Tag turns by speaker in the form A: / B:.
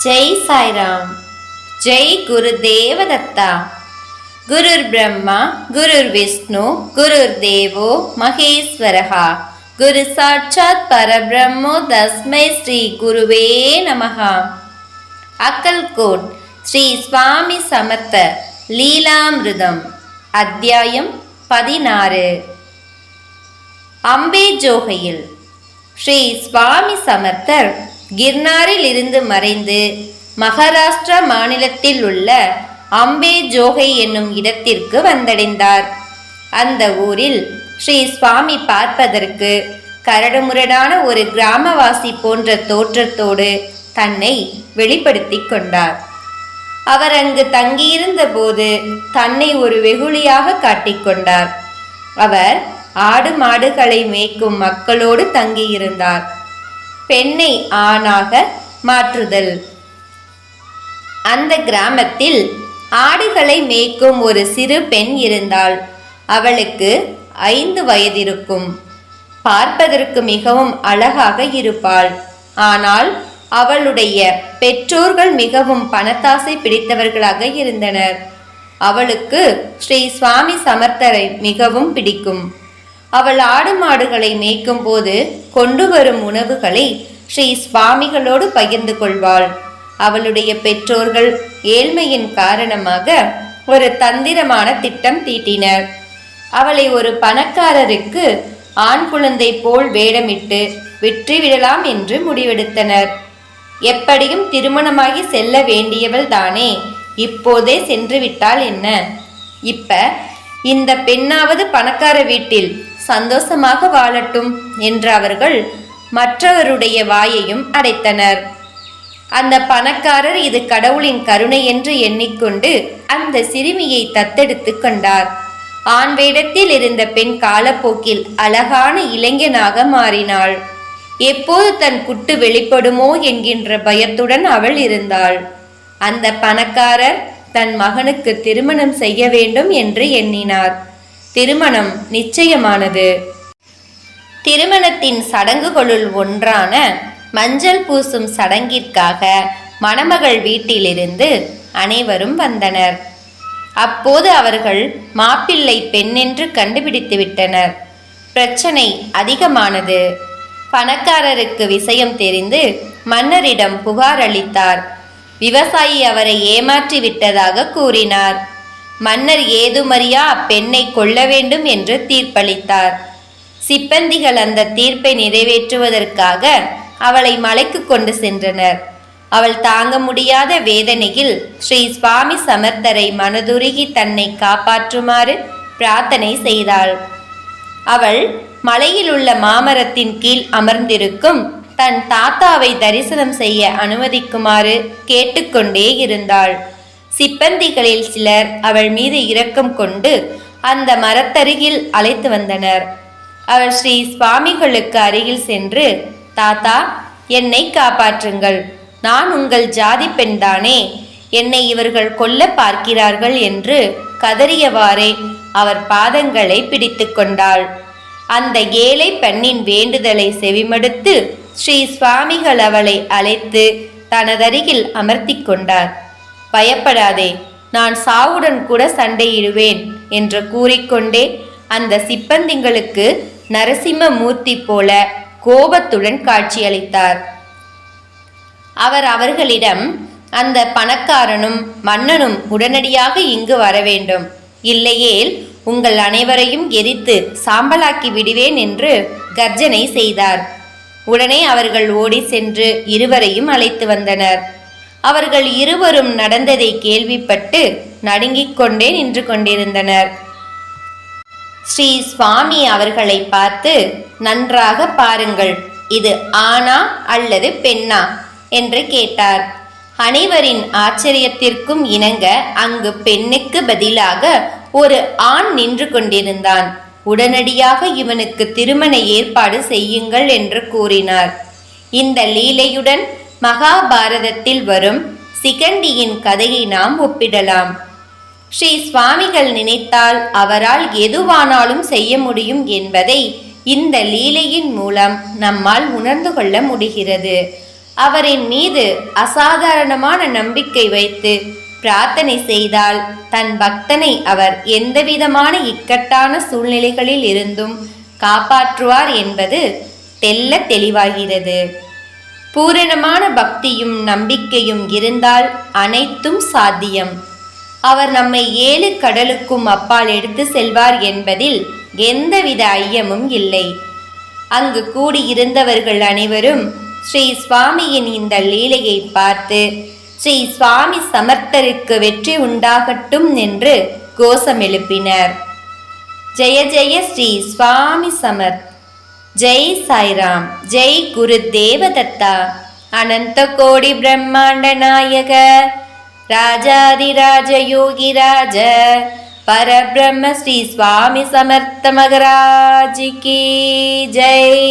A: ஜெய் சாய்ராம். ஜெய் குரு தேவதத்தா. குருர் பிரம்மா குருர் விஷ்ணு குருர் தேவோ மகேஸ்வரஹா. குரு சாட்சாத் பரபிரம்மோ தஸ்மை ஸ்ரீ குருவே நமஹா. அக்கல்கோட் ஸ்ரீ சுவாமி சமர்த்த லீலாமிருதம் அத்தியாயம் 16. அம்பே ஜோகையில் ஸ்ரீ சுவாமி சமர்த்தர் கிர்னாரில் இருந்து மறைந்து மகாராஷ்டிரா மாநிலத்தில் உள்ள அம்பே ஜோகை என்னும் இடத்திற்கு வந்தடைந்தார். அந்த ஊரில் ஸ்ரீ சுவாமி பார்ப்பதற்கு கரடுமுரடான ஒரு கிராமவாசி போன்ற தோற்றத்தோடு தன்னை வெளிப்படுத்தி கொண்டார். அவர் அங்கு தங்கியிருந்த போது தன்னை ஒரு வெகுளியாக காட்டிக்கொண்டார். அவர் ஆடு மாடுகளை மேய்க்கும் மக்களோடு தங்கியிருந்தார். பெண்ணை ஆணாக மாற்றுதல். அந்த கிராமத்தில் ஆடுகளை மேய்க்கும் ஒரு சிறு பெண் இருந்தாள். அவளுக்கு 5 வயதிருக்கும். பார்ப்பதற்கு மிகவும் அழகாக இருப்பாள். ஆனால் அவளுடைய பெற்றோர்கள் மிகவும் பணத்தாசை பிடித்தவர்களாக இருந்தனர். அவளுக்கு ஸ்ரீ சுவாமி சமர்த்தரை மிகவும் பிடிக்கும். அவள் ஆடு மாடுகளை மேய்க்கும் போது கொண்டு வரும் உணவுகளை ஸ்ரீ சுவாமிகளோடு பகிர்ந்து கொள்வாள். அவளுடைய பெற்றோர்கள் ஏழ்மையின் காரணமாக ஒரு தந்திரமான திட்டம் தீட்டினர். அவளை ஒரு பணக்காரருக்கு ஆண் குழந்தை போல் வேடமிட்டு விற்றுவிடலாம் என்று முடிவெடுத்தனர். எப்படியும் திருமணமாகி செல்ல வேண்டியவள் தானே, இப்போதே சென்று விட்டால் என்ன? இப்ப இந்த பெண்ணாவது பணக்கார வீட்டில் சந்தோஷமாக வாழட்டும் என்று அவர்கள் மற்றவருடைய வாயையும் அடைத்தனர். அந்த பணக்காரர் இது கடவுளின் கருணை என்று எண்ணிக்கொண்டு அந்த சிறுமியை தத்தெடுத்து கொண்டார். ஆண் வேடத்தில் இருந்த பெண் காலப்போக்கில் அழகான இளைஞனாக மாறினாள். எப்போது தன் குட்டு வெளிப்படுமோ என்கின்ற பயத்துடன் அவள் இருந்தாள். அந்த பணக்காரர் தன் மகனுக்கு திருமணம் செய்ய வேண்டும் என்று எண்ணினார். திருமணம் நிச்சயமானது. திருமணத்தின் சடங்குகளுள் ஒன்றான மஞ்சள் பூசும் சடங்கிற்காக மணமகள் வீட்டிலிருந்து அனைவரும் வந்தனர். அப்போது அவர்கள் மாப்பிள்ளை பெண்ணென்று கண்டுபிடித்து விட்டனர். பிரச்சனை அதிகமானது. பணக்காரருக்கு விஷயம் தெரிந்து மன்னரிடம் புகார் அளித்தார். விவசாயி அவரை ஏமாற்றி விட்டதாக கூறினார். மன்னர் ஏதுமறியா அப்பெண்ணை கொல்ல வேண்டும் என்று தீர்ப்பளித்தார். சிப்பந்திகள் அந்த தீர்ப்பை நிறைவேற்றுவதற்காக அவளை மலைக்கு கொண்டு சென்றனர். அவள் தாங்க முடியாத வேதனையில் ஸ்ரீ சுவாமி சமர்த்தரை மனதுருகி தன்னை காப்பாற்றுமாறு பிரார்த்தனை செய்தாள். அவள் மலையில் உள்ள மாமரத்தின் கீழ் அமர்ந்திருக்கும் தன் தாத்தாவை தரிசனம் செய்ய அனுமதிக்குமாறு கேட்டுக்கொண்டே இருந்தாள். சிப்பந்திகளில் சிலர் அவள் மீது இரக்கம் கொண்டு அந்த மரத்தருகில் அழைத்து வந்தனர். அவள் ஸ்ரீ சுவாமிகளுக்கு அருகில் சென்று, தாத்தா, என்னை காப்பாற்றுங்கள், நான் உங்கள் ஜாதி பெண்தானே, என்னை இவர்கள் கொல்ல பார்க்கிறார்கள் என்று கதறியவாறே அவர் பாதங்களை பிடித்து கொண்டாள். அந்த ஏழை பெண்ணின் வேண்டுதலை செவிமடுத்து ஸ்ரீ சுவாமிகள் அவளை அழைத்து தனதருகில் அமர்த்தி கொண்டார். பயப்படாதே, நான் சாவுடன் கூட சண்டையிடுவேன் என்று கூறிக்கொண்டே அந்த சிப்பந்திங்களுக்கு நரசிம்ம மூர்த்தி போல கோபத்துடன் காட்சியளித்தார். அவர் அவர்களிடம், அந்த பணக்காரனும் மன்னனும் உடனடியாக இங்கு வர வேண்டும், இல்லையேல் உங்கள் அனைவரையும் எரித்து சாம்பலாக்கி விடுவேன் என்று கர்ஜனை செய்தார். உடனே அவர்கள் ஓடி சென்று இருவரையும் அழைத்து வந்தனர். அவர்கள் இருவரும் நடந்ததை கேள்விப்பட்டு நடுங்கிக் கொண்டே நின்று கொண்டிருந்தனர். ஸ்ரீ சுவாமி அவர்களை பார்த்து, நன்றாக பாருங்கள், இது ஆணா அல்லது பெண்ணா என்று கேட்டார். அனைவரின் ஆச்சரியத்திற்கும் இணங்க அங்கு பெண்ணுக்கு பதிலாக ஒரு ஆண் நின்று கொண்டிருந்தான். உடனடியாக இவனுக்கு திருமண ஏற்பாடு செய்யுங்கள் என்று கூறினார். இந்த லீலையுடன் மகாபாரதத்தில் வரும் சிகண்டியின் கதையை நாம் ஒப்பிடலாம். ஸ்ரீ சுவாமிகள் நினைத்தால் அவரால் எதுவானாலும் செய்ய முடியும் என்பதை இந்த லீலையின் மூலம் நம்மால் உணர்ந்து கொள்ள முடிகிறது. அவரின் மீது அசாதாரணமான நம்பிக்கை வைத்து பிரார்த்தனை செய்தால் தன் பக்தனை அவர் எந்தவிதமான இக்கட்டான சூழ்நிலைகளில் இருந்தும் காப்பாற்றுவார் என்பது தெள்ள தெளிவாகிறது. பூரணமான பக்தியும் நம்பிக்கையும் இருந்தால் அனைத்தும் சாத்தியம். அவர் நம்மை 7 கடலுக்கும் அப்பால் எடுத்து செல்வார் என்பதில் எந்தவித ஐயமும் இல்லை. அங்கு கூடியிருந்தவர்கள் அனைவரும் ஸ்ரீ சுவாமியின் இந்த லீலையை பார்த்து ஸ்ரீ சுவாமி சமர்த்தருக்கு வெற்றி உண்டாகட்டும் என்று கோஷம் எழுப்பினர். ஜெய ஜெய ஸ்ரீ சுவாமி சமர்த். ஜெய் சாய்ராம். ஜெய் குரு தேவதத்தா. அனந்த கோடி பிரம்மாண்ட நாயக ராஜாதிராஜ யோகிராஜ பரபிரம்ம ஸ்ரீ சுவாமி சமர்த்த மகராஜ் கி ஜெய்.